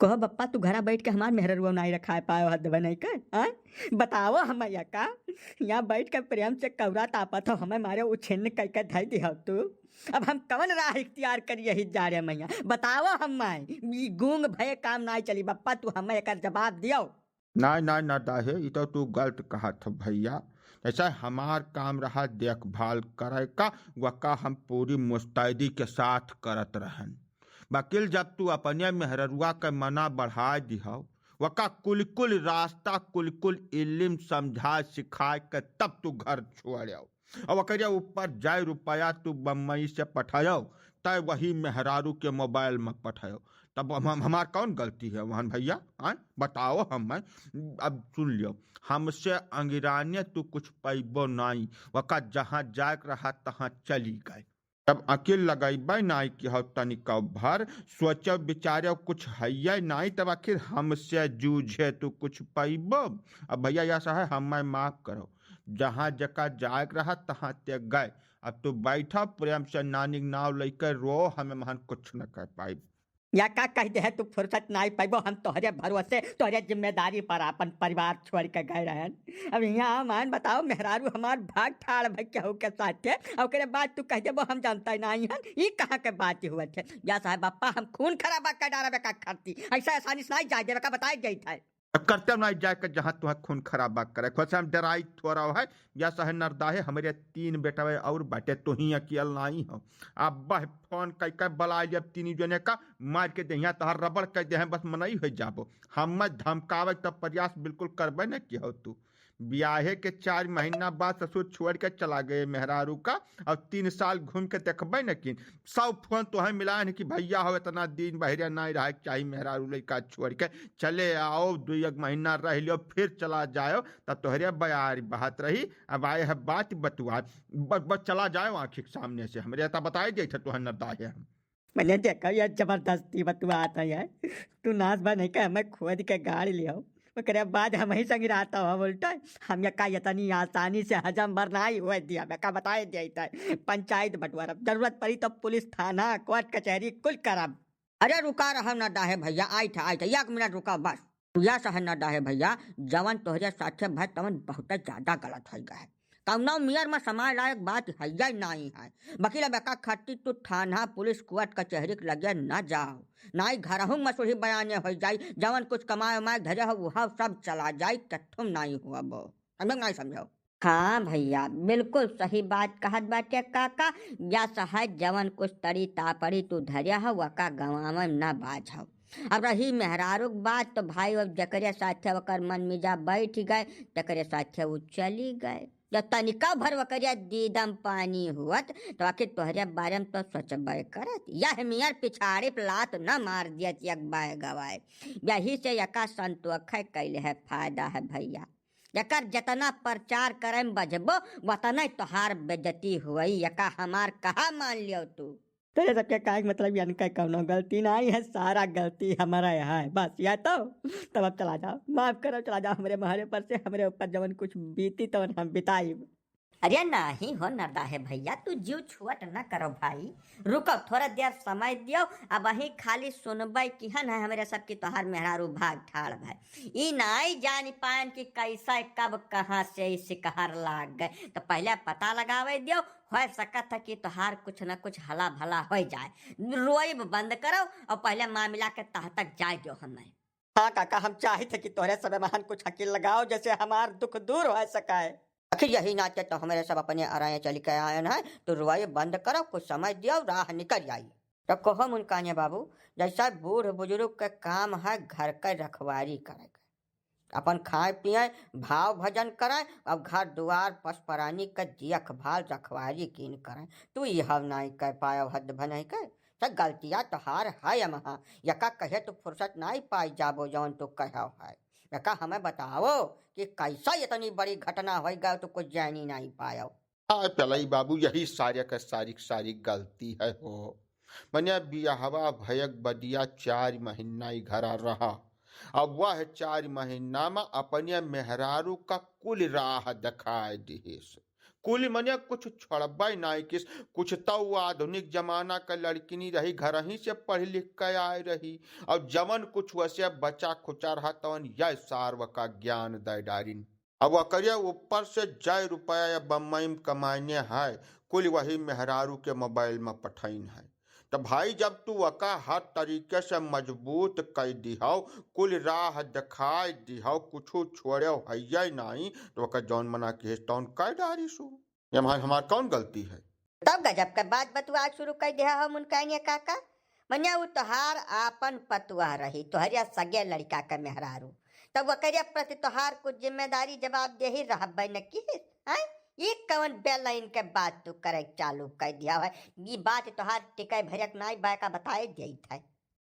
कहो बप्पा तू घरा बैठ के हमार मेहररुआ नहीं रखा पायो हद नहीं कर हाँ? बताओ हम का यहाँ बैठ के प्रेम से कौरा तापत हो हमें मारे उछिन्न कह के धई दी हो तू। अब हम कवन राह इख्तियार करी यही जा रहे मैया बताओ हम गूंग भय काम नहीं चली बप्पा तू हमें एक जवाब दियो। नहीं नहीं ना दाहे ये तो तू गलत कहा था भैया। ऐसा हमार काम रहा देखभाल करे का वका हम पूरी मुस्तैदी के साथ करत रहन। वकील जब तू अपने मेहररुआ के मना बढ़ा दिहो वका कुल कुल रास्ता कुल कुल इल्म समझा सिखा के तब तू घर छोड़ो और वकरिया ऊपर जाए रुपया तू बम्बई से पठायो तय वही मेहरारू के मोबाइल में पठायो तब हमार कौन गलती है वहां भैया बताओ हम अब सुन लियो हमसे अंगिराने तू कुछ पैबो नहीं वका जहाँ जाक रहा तहाँ चली गए तब अकेल लगेबे नहीं कि हो तनिक भर सोचो विचारो कुछ है नहीं तब आखिर हमसे जूझे तू कुछ पैबो। अब भैया ऐसा है हमें माफ करो जहाँ जका जाग रहा तहाँ ते गए अब तू बैठा प्रेम से नानी नाव लेकर रो हमें महान कुछ न कर पाई या का कह दे तू फुर्सत नहीं पाइबो हम तोहरे भरोसे तोहरे जिम्मेदारी पर अपन परिवार छोड़ के गए रहन। अब यहाँ मान बताओ मेहरारू हमार भाग ठाड़ भाग के हो के साथ थे और के बाद तू कह देबो हम जानता नहीं हन ये कहाँ के बात हुआ थे या साहब बप्पा हम खून खराबा कर डारा का करती ऐसा आसानी से नहीं जाए देवे का बताए जाई था करते नहीं जाकर जहाँ तुम्हें खून खराबा करे खुद हम डराई थोड़ा है या सह नरदा है हमारे 3 बेटा और बेटे तो ही अकेल नहीं हो अब बह फोन कह बला जब 3 जने का मार के दहिया तहर रबड़ कह दे बस मनई हो जाबो हम धमकावे तब प्रयास बिल्कुल करबे न कि हो तू ब्याहे के 4 महीना बाद ससुर छोड़ के चला गए मेहरारू का और 3 साल घूम के देखबे न कि सब फोन तो है मिला कि भैया हो इतना दिन बहरिया नहीं रहा चाहिए मेहरारू लड़का छोड़ के चले आओ 2 महीना रह लियो फिर चला जाओ तब तोहरे बयार बहत रही अब आए है बात बतुआ बस चला जाओ आँखी के सामने से हमारे ऐसा बताए दे तो नरदा है हम मैंने देखा यार जबरदस्ती बतुआ आता है तू नाच बा नहीं का हमें खोद के गाड़ी लिया ओकरे बाद हम ही संग रहता हो बोलता हम का इतनी आसानी से हजम बरनाई हुआ दिया मैं का बताए दिया पंचायत बंटवारा जरूरत पड़ी तो पुलिस थाना कोर्ट कचहरी कुल करब। अरे रुका रहा ना डाहे भैया आई था 1 मिनट रुका बस या सहन ना डाहे भैया जवन तोहरे साथे भाई तवन बहुत ज्यादा गलत हो गया है कौनो मियर में समाज लायक बात है नहीं है वकील बेका खट्टी तू थाना पुलिस कोर्ट कचहरी के लगे न जाओ नाई घर हूँ मसूरी बयाने हो जाई जवन कुछ कमाए उमाए धरे हो वह सब चला जाए कथुम नहीं हुआ वो समझो नहीं समझो। हाँ भैया बिल्कुल सही बात कहत बाटे काका या सहज जवन कुछ तरी तापड़ी तू धरिया हो वका गवाव न बाझ अब रही मेहरारू बात तो भाई अब जकरे साथे वकर मन मिजा बैठ गए तकरे साथे वो चली गए जब तनिका भर वकरिया दीदम पानी हुआ तो आखिर तोहरे बारे में तो सोचबे करत यह मियार पिछाड़ी पे लात न मार दिया यक बाय गवाए यही से यका संतोख कैले है फायदा है भैया यकर जतना प्रचार करे बजबो वतना तोहार बेजती हुई यका हमार कहा मान लियो तू तेरे सबके काय मतलब यानी का कौनो गलती नहीं है सारा गलती हमारा यहाँ है बस या तो तब अब चला जाओ माफ करो चला जाओ हमारे महरे पर से हमारे ऊपर जवन कुछ बीती तो हम बिताई। अरे नहीं हो नरदा है भैया तू जीव छुअट न करो भाई रुको थोड़ा देर समय दियो अब वही खाली सुनबे किहन है हमारे सबकी तोहार मेहरारू भाग ठाड़ भाई ई नहीं जान पान कि कैसा कब कहाँ से शिकार लाग गए तो पहले पता लगावे दियो हो सकत है कि तोहार कुछ न कुछ हला भला हो जाए रोइब बंद करो और पहले मामला के तह तक जाए दो हमें। हाँ काका हम चाहे थे कि तोहरे समय महान कुछ हकील लगाओ जैसे हमार दुख दूर हो सके आखिर यही नाते तो हमारे सब अपने अराए चल के आए हैं तो रुआई बंद करो कुछ समझ दियो राह निकल आई तो कहो मुनकाने बाबू जैसा बूढ़ बुजुर्ग के काम है घर का रखवारी करे अपन खाए पिए भाव भजन करे अब घर द्वार पशुपरानी का देखभाल रखवारी कीन करे तू यह नहीं कह पाया हद भनई कर तो गलतियाँ तोहार है महा यका कहे तो फुर्सत नहीं पाई जाबो जौन तो कहो है यका हमें बताओ कि कैसा इतनी बड़ी घटना हो गया तो कुछ जान ही नहीं पाया। हाँ पलई बाबू यही सारे का सारी गलती है हो मने बियाहवा भयक बदिया 4 महीना ही घर रहा अब वह 4 महीना में अपने मेहरारू का कुल राह दिखाए दिहेस कुल मने कुछ छोड़बे नहीं किस, कुछ तो वो आधुनिक जमाना का लड़की नहीं रही, घर ही से पढ़ लिख के आए रही, और जमन कुछ वैसे बच्चा खुचा रहा तवन यह सार्व का ज्ञान दे डारिन। अब वकरिया ऊपर से जय रुपया या बम्बई में कमाने है, कुल वही मेहरारू के मोबाइल में पठाइन है। तो भाई जब तू वका हर तरीके से मजबूत कर दिहो, कुल राह दिखाई दिहो, कुछ छोड़े है नहीं, तो वका जौन मना के तौन कह डारी सु। ये हमार कौन गलती है? तब गजब का बात बतुआ शुरू कर दिया हम उनका काका। मन्या वो तोहार आपन पतुआ रही, तोहरिया सगे लड़का का मेहरारू, तब वकरिया प्रति तोहार कुछ जिम्मेदारी जवाब दे ही रह न की है। ये कवन बेलाइन के बात तू करे चालू कर दिया है? ये बात तोहार टिकाई भरक नाई बाका बताए दी था।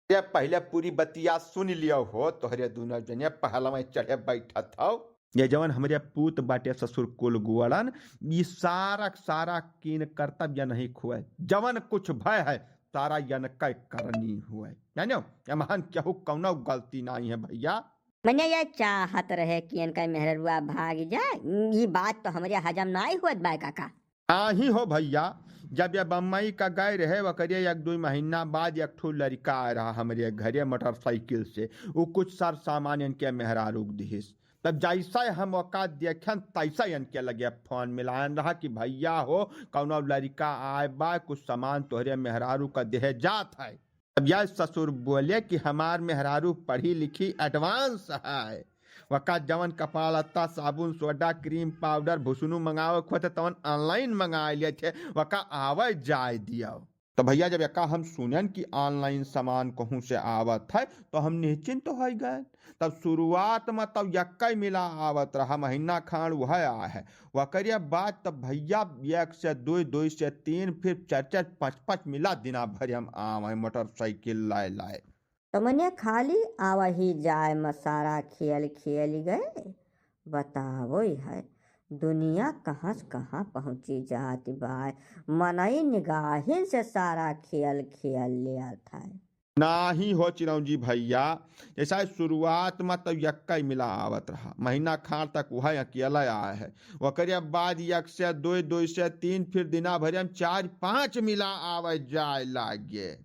ये पहले पूरी बतिया सुन लियो हो, तोहरे दोनों जने पहला में चढ़े बैठा था। ये जवन हमारे पूत बाटे ससुर कुल गुआड़न, ये सारा कीन कर्तव्य नहीं खुए, जवन कुछ भय है सारा यन कै करनी हुए, जानो ये महान केहू कौनो गलती नहीं है भैया। मैंने ये चाहत रहे कि इनका मेहरुआ भाग जाए, ये बात तो हमारे हजम ना ही हुआ बाय काका। हाँ ही हो भैया, जब ये बम्बई का गए रहे वकरिया 1-2 महीना बाद एक ठो लड़का आ रहा हमारे घरे मोटरसाइकिल से, वो कुछ सर सामान इनके मेहरारू दिहिस, तब जैसा हम औकात देखन तैसा इनके लगे फोन मिलान रहा कि भैया हो कौनो लड़का आए बा, कुछ सामान तोहरे मेहरारू का देह जात है। अब यह ससुर बोले कि हमार मेहरारू पढ़ी लिखी एडवांस है, वका जवन कपड़ा लत्ता साबुन सोडा क्रीम पाउडर भुसुनु मंगावे खोते तवन ऑनलाइन मंगा लिए थे, वका आवे जाए दिया। तो भैया जब यका हम सुनन कि ऑनलाइन सामान कहूँ से आवत है तो हम निश्चिंत हो गए। तब शुरुआत में तब यक्का मिला आवत रहा, महीना खान वह आ है वकरिया बात, तब भैया 1 से 2, 2 से 3, फिर 4, 5 मिला दिना भर हम आवे मोटरसाइकिल लाए। तो मैंने खाली आवा ही जाए मसारा खेल गए। बतावो है दुनिया कहाँ से कहाँ पहुँची जाती बाय, मनई निगाहिन से सारा खेल लिया था। ना ही हो चिरौंजी भैया, जैसा शुरुआत में तब यक्का मिला आवत रहा, महीना खान तक वह अकेला आया है, वकरिया बाद 1 से 2, 2 से 3, फिर दिना भर हम 4, 5 मिला आवे जाए लागे।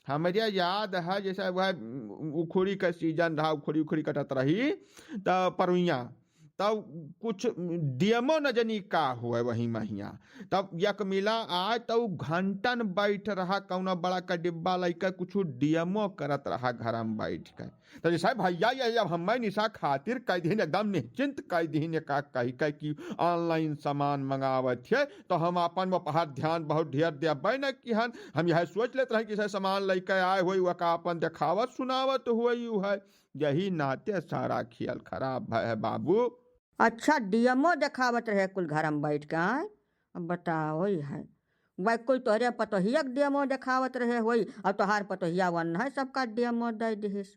हमारे याद है जैसा वह उखड़ी का सीजन रहा, उखड़ी कटत रही तब परुइया, तब कुछ डियमो नजनी का हुआ वही महिया, तब यक मिला आज तब घंटन बैठ रहा कौना बड़ा का डिब्बा लेकर कुछ डियमो करत रहा घर में बैठ कर। तो जैसा भैया ये जब हम निशा खातिर कई दिन एकदम निश्चिंत कई दिन का कही कि ऑनलाइन सामान मंगावत है, तो हम अपन पहाड़ ध्यान बहुत ढेर देवे न कि हम यह सोच लेते रहे कि सामान लेकर आए हुई वह अपन देखावत सुनावत हुई है, यही नाते सारा खेल खराब है बाबू। अच्छा डीएमओ देखावत रहे कुल घर में बैठ के आए? अब बताओ है वह कुल तोहरे पतोहिया डीएमओ देखावत रहे होई, और तोहार पतोहिया वन है सबका डीएमओ दे दिहिस,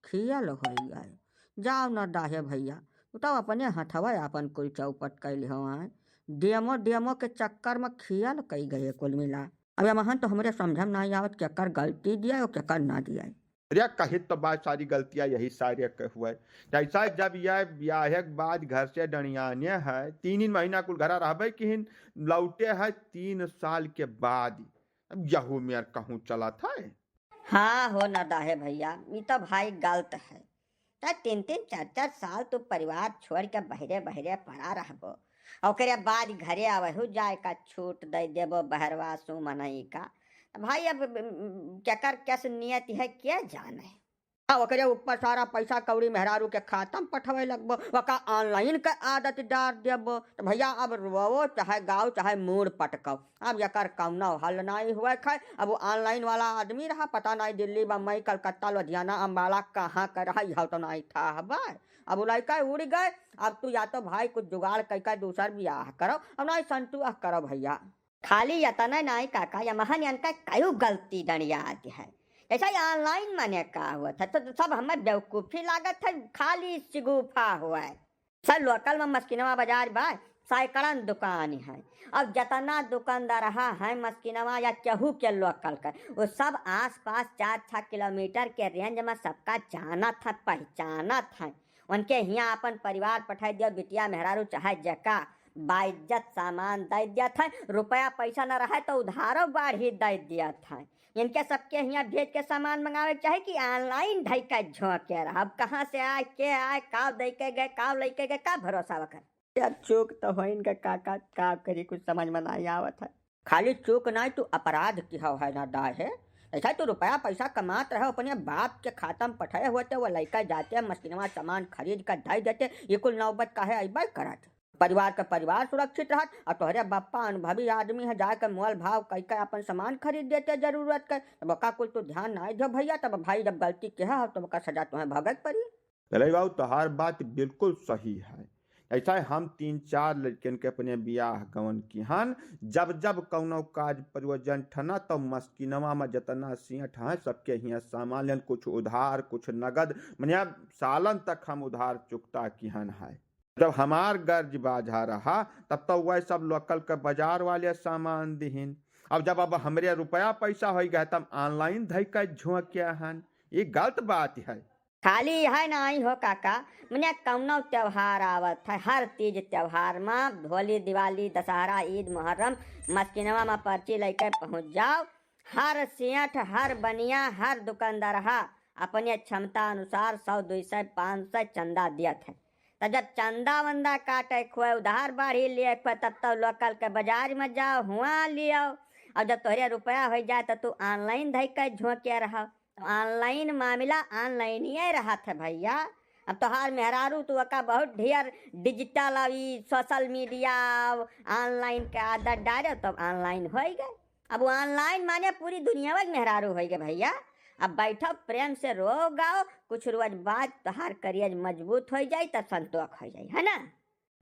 खियल हो गए। जाओ न दाहे भैया, बताओ अपने हथवा अपन कुल चौपट कैल हो आए, डीएमओ के चक्कर में खियल कई गए कुल मिला। अब महन तो हमारे समझ में नहीं आवत केकर गलती दिया और केकर ना दिया। अरे कही तो बात सारी गलतियां यही सारे हुए, जैसा जब यह ब्याह के बाद घर से डणियाने है 3 महीना कुल घर रहबे कि लौटे है 3 साल के बाद, अब यहू मेर कहूँ चला था। हाँ हो न दाहे भैया, ये तो भाई गलत है। 3, 4 साल तो परिवार छोड़ के बहरे पड़ा रहबो, और बाद घरे आवहु जाए का छूट दे देबो बहरवा सु मनई का। भाई अब केकर कैसे नियत है क्या जाने। ओकरे ऊपर सारा पैसा कौड़ी मेहरारू के खाता में पठवे लगबो, वका ऑनलाइन के आदत डाल देबो, तो भैया अब रोवो चाहे गाओ चाहे मूड पटको, अब यकर कौनो हल नहीं हुए खाए। अब वो ऑनलाइन वाला आदमी रहा, पता नहीं दिल्ली बम्बई कलकत्ता लुधियाना अम्बाला कहाँ का रहा, यह तो नहीं था हबार। अब वो लड़का उड़ गए, अब तू या तो भाई कुछ जुगाड़ कई दूसर ब्याह करो, अब नहीं संतुआ करो भैया। खाली यतना नहीं काका, या महान इनका कई गलती दणियात है। ऐसा ऑनलाइन माने का हुआ था तो सब हमें बेवकूफ़ी लागत है, खाली सिगुफा हुआ है। सर लोकल में मस्किनवा बाजार बा, सैकड़न दुकान है, अब जितना दुकानदार है मस्किनवा या केहू के लोकल का, वो सब आस पास 4-6 किलोमीटर के रेंज में सबका जाना था, पहचाना था। उनके यहाँ अपन परिवार पठाई दिया, बिटिया मेहरारू चाहे जका बाइज्जत सामान दे दिया था, रुपया पैसा न रहे तो उधारो बाढ़ी दे दिया था। इनके सबके यहाँ भेज के सामान मंगावे चाहे कि ऑनलाइन ढई के झोंके रहा। अब कहाँ से आए के आए, काव दे के गए, काव लेके गए, का भरोसा वकर। यार चूक तो हो इनका काका, का करी कुछ समझ में नहीं आवत है। खाली चूक नहीं तू अपराध की है ना दाय है। ऐसा तो रुपया पैसा कमात रहे, अपने बाप के खाता में पठाए हुए थे, वो लड़का जाते मशीनवा सामान खरीद कर दे देते। ये कुल नौबत काहे अइबे करत। परिवार का परिवार सुरक्षित रहत और तोहरे बापा अनुभवी आदमी है, जाकर मोल भाव कई के अपन सामान खरीद देते जरूरत के। तब का कुल तो ध्यान नहीं दो भैया। तब भाई जब गलती किया हो तो का सजा तुम्हें भगत पड़ी। चले बाबू तोहार बात बिल्कुल सही है। ऐसा हम 3-4 लड़कन के अपने बियाह गवन की हन। जब जब कौनो काज प्रयोजन ठना तो मस्किनवा में जतना सियठ है सबके हियाँ सामान लेन, कुछ उधार कुछ नगद, मनिया सालन तक हम उधार चुकता की हन है। जब हमार गर्ज बाझा रहा तब तो वह सब लोकल के बाजार वाले सामान दिहिन। अब हमरे रुपया पैसा हो गया तब ऑनलाइन धई के झोंकिया हन। ये गलत बात है। खाली है नहीं हो काका, मने कौनो त्योहार आवत है, हर तीज त्योहार में होली दिवाली दशहरा ईद मुहर्रम मस्किनवा में पर्ची लेके पहुँच जाओ। हर सेठ हर बनिया हर दुकानदार अपने क्षमता अनुसार 100 200 500 चंदा दियत है। तो जब चंदा वंदा काटे खुए उधार बाढ़ी लिए खुए तब तो लोकल के बाजार में जाओ हुआ लियो। और जब तोहरे रुपया हो जाए तो तू ऑनलाइन धई के झोंके रहा। ऑनलाइन मामला ऑनलाइन ही रहा था भैया। अब तो हाल मेहरारू तू का बहुत ढेर डिजिटल सोशल मीडिया ऑनलाइन के आदत डाले तो ऑनलाइन हो गए। अब ऑनलाइन माने पूरी दुनिया में मेहरारू हो गए भैया। अब बैठो प्रेम से रो गाओ, कुछ रोज बाद तोहार करियर मजबूत हो जाए तो संतोष हो जाए, है ना।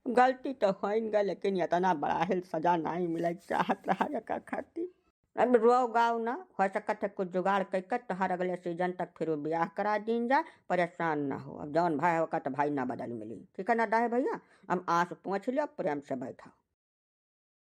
गलती तो हो गया लेकिन इतना बड़ा है सजा नहीं मिले चाहत रहा का खातिर। अब रो गाओ ना, हो सकत है कुछ जुगाड़ कर तोहार अगले सीजन तक फिर ब्याह करा दीन जाए। परेशान ना हो, अब जौन भाई होगा तो भाई ना बदल मिली, ठीक है ना दाहे भैया। अब आंस पूछ लियो, प्रेम से बैठा।